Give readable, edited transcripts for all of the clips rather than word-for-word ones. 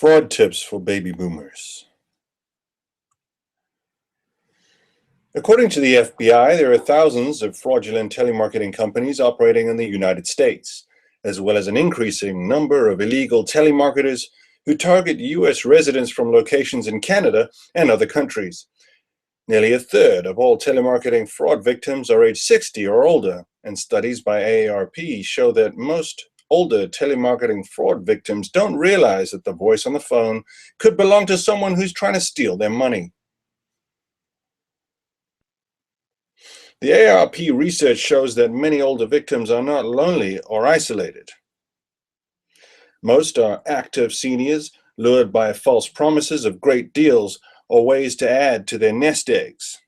Fraud tips for baby boomers. According to the FBI, there are thousands of fraudulent telemarketing companies operating in the United States, as well as an increasing number of illegal telemarketers who target U.S. residents from locations in Canada and other countries. Nearly a third of all telemarketing fraud victims are age 60 or older, and studies by AARP show that most older telemarketing fraud victims don't realize that the voice on the phone could belong to someone who's trying to steal their money. The AARP research shows that many older victims are not lonely or isolated. Most are active seniors lured by false promises of great deals or ways to add to their nest eggs.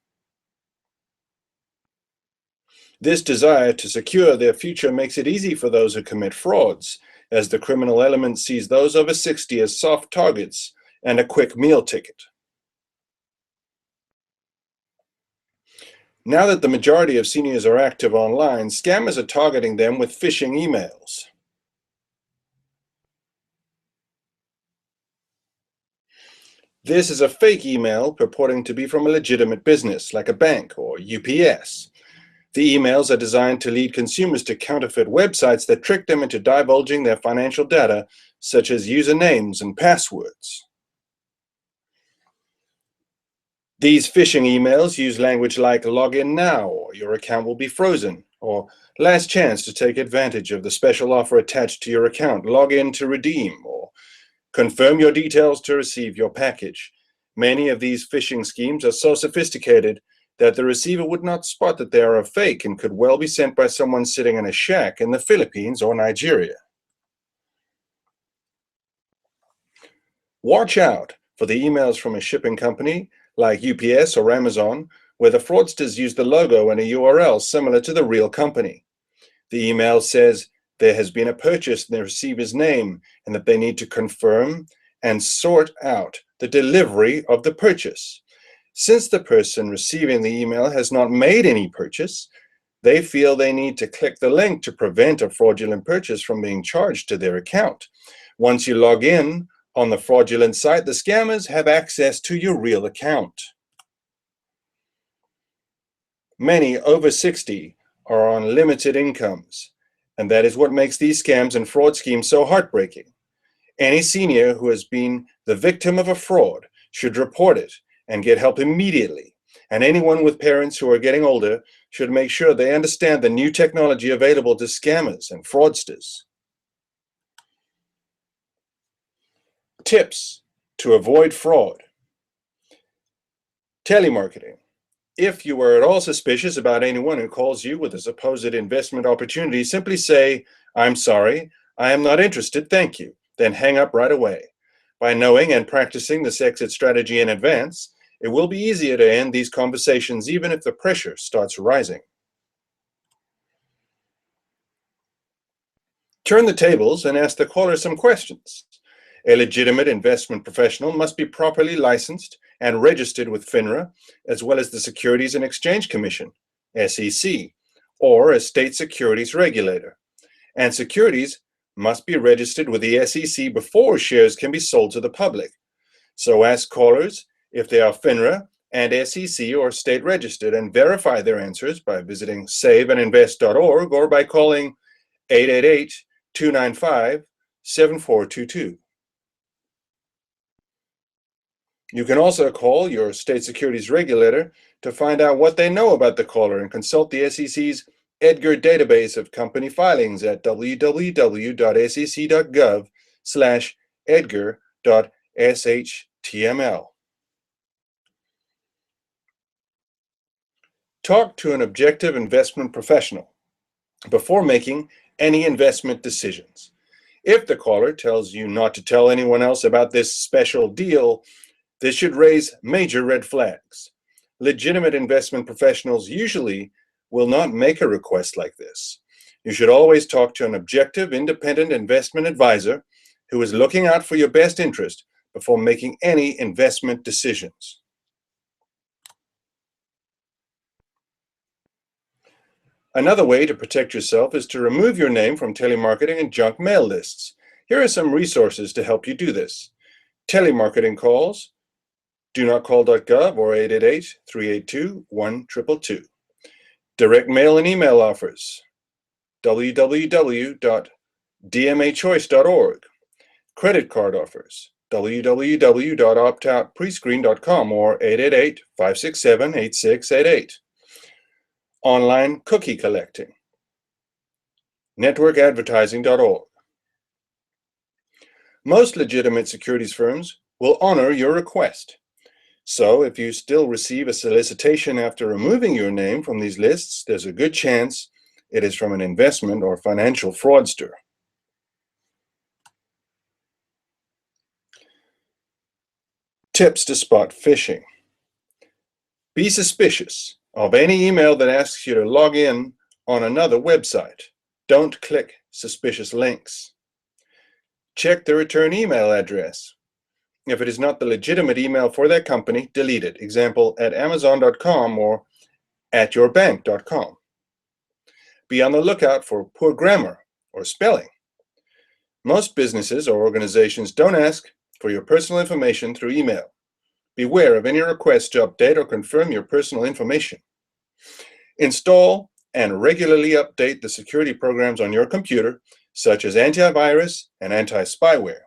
This desire to secure their future makes it easy for those who commit frauds, as the criminal element sees those over 60 as soft targets and a quick meal ticket. Now that the majority of seniors are active online, scammers are targeting them with phishing emails. This is a fake email purporting to be from a legitimate business, like a bank or UPS. The emails are designed to lead consumers to counterfeit websites that trick them into divulging their financial data, such as usernames and passwords. These phishing emails use language like "log in now," or "your account will be frozen," or "last chance to take advantage of the special offer attached to your account, log in to redeem," or "confirm your details to receive your package." Many of these phishing schemes are so sophisticated that the receiver would not spot that they are a fake and could well be sent by someone sitting in a shack in the Philippines or Nigeria. Watch out for the emails from a shipping company like UPS or Amazon, where the fraudsters use the logo and a URL similar to the real company. The email says there has been a purchase in the receiver's name and that they need to confirm and sort out the delivery of the purchase. Since the person receiving the email has not made any purchase, they feel they need to click the link to prevent a fraudulent purchase from being charged to their account. Once you log in on the fraudulent site, the scammers have access to your real account. Many over 60 are on limited incomes, and that is what makes these scams and fraud schemes so heartbreaking. Any senior who has been the victim of a fraud should report it and get help immediately. And anyone with parents who are getting older should make sure they understand the new technology available to scammers and fraudsters. Tips to avoid fraud. Telemarketing. If you are at all suspicious about anyone who calls you with a supposed investment opportunity, simply say, "I'm sorry, I am not interested, thank you," then hang up right away. By knowing and practicing this exit strategy in advance, it will be easier to end these conversations even if the pressure starts rising. Turn the tables and ask the caller some questions. A legitimate investment professional must be properly licensed and registered with FINRA, as well as the Securities and Exchange Commission, SEC, or a state securities regulator. And securities must be registered with the SEC before shares can be sold to the public. So ask callers if they are FINRA and SEC or state registered, and verify their answers by visiting saveandinvest.org or by calling 888-295-7422. You can also call your state securities regulator to find out what they know about the caller and consult the SEC's EDGAR database of company filings at www.sec.gov/edgar.shtml. Talk to an objective investment professional before making any investment decisions. If the caller tells you not to tell anyone else about this special deal, this should raise major red flags. Legitimate investment professionals usually will not make a request like this. You should always talk to an objective, independent investment advisor who is looking out for your best interest before making any investment decisions. Another way to protect yourself is to remove your name from telemarketing and junk mail lists. Here are some resources to help you do this. Telemarketing calls, donotcall.gov or 888-382-1222. Direct mail and email offers, www.dmachoice.org. Credit card offers, www.optoutprescreen.com or 888-567-8688. Online cookie collecting, networkadvertising.org. Most legitimate securities firms will honor your request. So if you still receive a solicitation after removing your name from these lists, there's a good chance it is from an investment or financial fraudster. Tips to spot phishing. Be suspicious of any email that asks you to log in on another website. Don't click suspicious links. Check the return email address. If it is not the legitimate email for that company, delete it. Example, at amazon.com or at yourbank.com. Be on the lookout for poor grammar or spelling. Most businesses or organizations don't ask for your personal information through email. Beware of any requests to update or confirm your personal information. Install and regularly update the security programs on your computer, such as antivirus and anti-spyware.